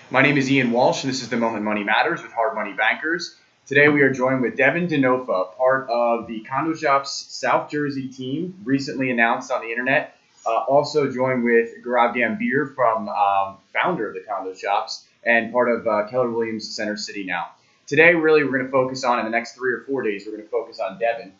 My name is Ian Walsh, and this is The Moment Money Matters with Hard Money Bankers. Today we are joined with Devin DiNofa, part of the Condo Shop's South Jersey team, recently announced on the internet. Also joined with Gaurav Gambhir, from founder of the Condo Shops and part of Keller Williams Center City now. Today, really, we're going to focus on, in the next 3 or 4 days, we're going to focus on Devin.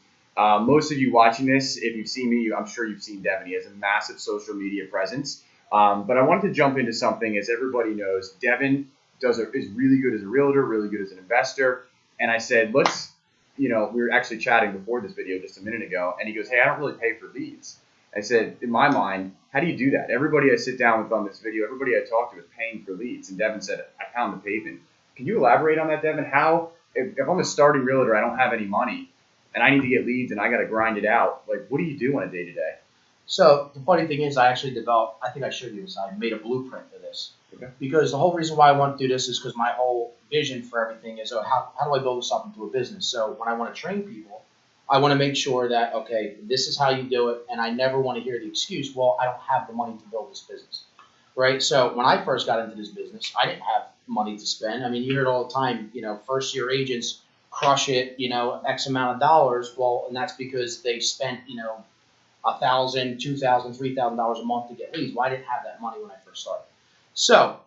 Most of you watching this, if you've seen me, I'm sure you've seen Devin. He has a massive social media presence. But I wanted to jump into something. As everybody knows, Devin is really good as a realtor, really good as an investor. And I said, we were actually chatting before this video just a minute ago, and he goes, hey, I don't really pay for leads. I said, in my mind, how do you do that? Everybody I sit down with on this video, everybody I talk to is paying for leads. And Devin said, I pound the pavement. Can you elaborate on that, Devin? How, if I'm a starting realtor, I don't have any money, and I need to get leads and I got to grind it out, what do you do on a day-to-day? So the funny thing is, I actually developed, I think I showed you this, I made a blueprint for this. Okay. Because the whole reason why I want to do this is because my whole vision for everything is, how do I build this up into a business? So when I want to train people, I want to make sure that, okay, this is how you do it, and I never want to hear the excuse, well, I don't have the money to build this business, right? So when I first got into this business, I didn't have money to spend. I mean, you hear it all the time, first-year agents crush it, X amount of dollars. Well, and that's because they spent, $1,000, $2,000, $3,000 a month to get leads. Well, I didn't have that money when I first started. So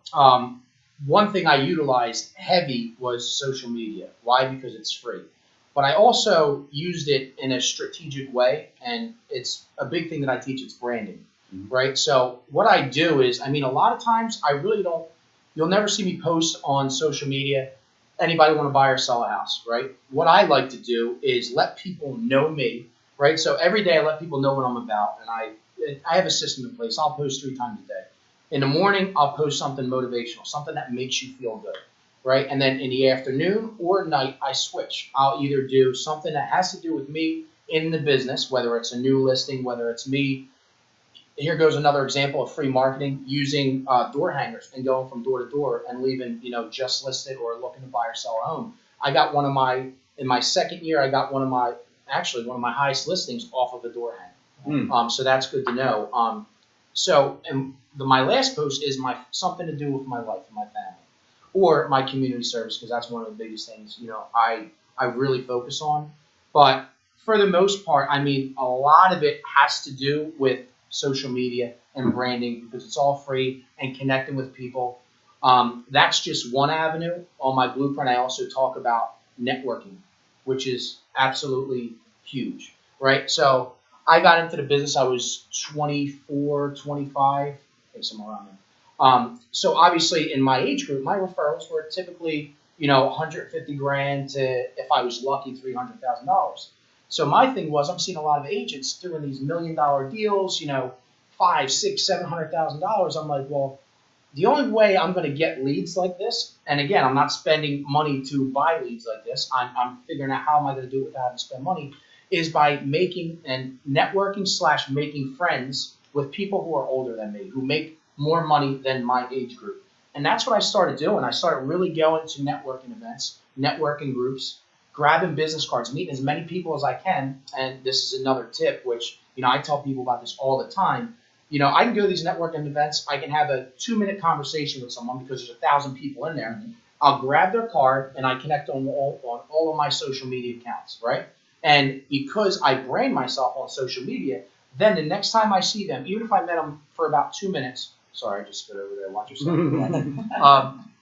one thing I utilized heavy was social media. Why? Because it's free. But I also used it in a strategic way, and it's a big thing that I teach. It's branding, right? So what I do is, a lot of times I really don't, you'll never see me post on social media, anybody want to buy or sell a house, right? What I like to do is let people know me, right? So every day I let people know what I'm about, and I have a system in place. I'll post 3 times a day. In the morning, I'll post something motivational, something that makes you feel good, right? And then in the afternoon or night, I switch. I'll either do something that has to do with me in the business, whether it's a new listing, whether it's me. Here goes another example of free marketing, using door hangers and going from door to door and leaving, just listed or looking to buy or sell a home. I got in my second year, I got one of my highest listings off of a door hanger. So that's good to know. My last post is something to do with my life and my family, or my community service, because that's one of the biggest things, I really focus on. But for the most part, a lot of it has to do with social media and branding, because it's all free, and connecting with people. That's just one avenue. On my blueprint, I also talk about networking, which is absolutely huge, right? So I got into the business, I was 24, 25, somewhere around there. So obviously in my age group, my referrals were typically, 150 grand to, if I was lucky, $300,000. So my thing was, I'm seeing a lot of agents doing these $1 million deals, $500,000, $600,000, $700,000. I'm like, well, the only way I'm going to get leads like this, and again, I'm not spending money to buy leads like this. I'm figuring out how am I going to do it without having to spend money, is by making and networking / making friends with people who are older than me, who make more money than my age group. And that's what I started doing. I started really going to networking events, networking groups, grabbing business cards, meeting as many people as I can. And this is another tip, which, I tell people about this all the time. I can go to these networking events. I can have a 2-minute conversation with someone because there's 1,000 people in there. I'll grab their card and I connect on all of my social media accounts, right? And because I brand myself on social media, then the next time I see them, even if I met them for about 2 minutes, sorry, I just stood over there, watch yourself.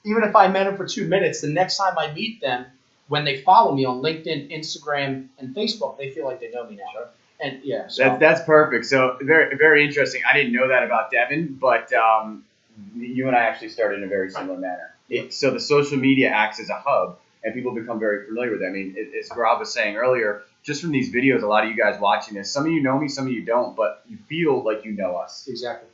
Even if I met them for 2 minutes, the next time I meet them, when they follow me on LinkedIn, Instagram, and Facebook, they feel like they know me now. Sure. And yeah, so that's perfect. So very, very interesting. I didn't know that about Devin, but you and I actually started in a very similar manner. So the social media acts as a hub, and people become very familiar with it. As Gaurav was saying earlier, just from these videos, a lot of you guys watching this, some of you know me, some of you don't, but you feel like you know us. Exactly.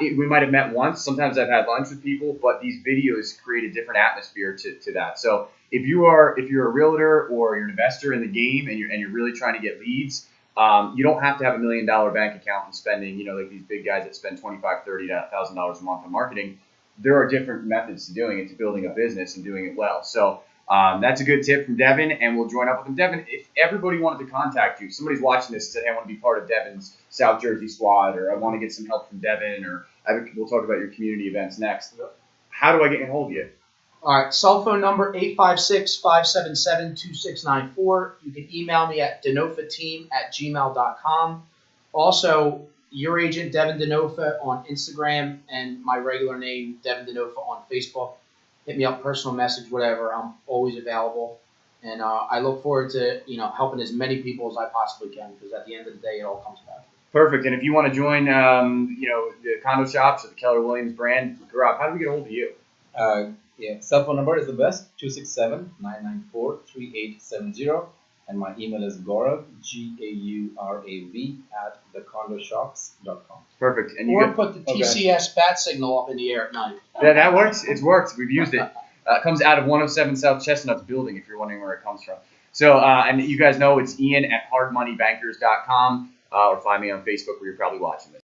We might have met once. Sometimes I've had lunch with people, but these videos create a different atmosphere to that. So if you're a realtor or you're an investor in the game and you're really trying to get leads, you don't have to have $1 million bank account and spending, like these big guys that spend $25,000, $30,000 a month on marketing. There are different methods to doing it, to building a business and doing it well. So that's a good tip from Devin, and we'll join up with him. Devin, if everybody wanted to contact you, somebody's watching this and said, hey, I want to be part of Devin's South Jersey squad, or I want to get some help from Devin, or we'll talk about your community events next. How do I get in hold of you? All right, cell phone number 856-577-2694. You can email me at dinofateam@gmail.com. Also, your agent, Devin DiNofa, on Instagram, and my regular name, Devin DiNofa, on Facebook. Hit me up, personal message, whatever. I'm always available. And I look forward to helping as many people as I possibly can, because at the end of the day, it all comes back. Perfect. And if you want to join, the condo shops or the Keller Williams brand, Gaurav, how do we get a hold of you? Cell phone number is the best, 267-994-3870. And my email is Gaurav, Gaurav, @thecondoshops.com. Perfect. And Or put the TCS bat signal up in the air at night. Yeah, that works. It's worked. We've used it. It comes out of 107 South Chestnut's building, if you're wondering where it comes from. So, and you guys know it's Ian at hardmoneybankers.com, or find me on Facebook where you're probably watching this.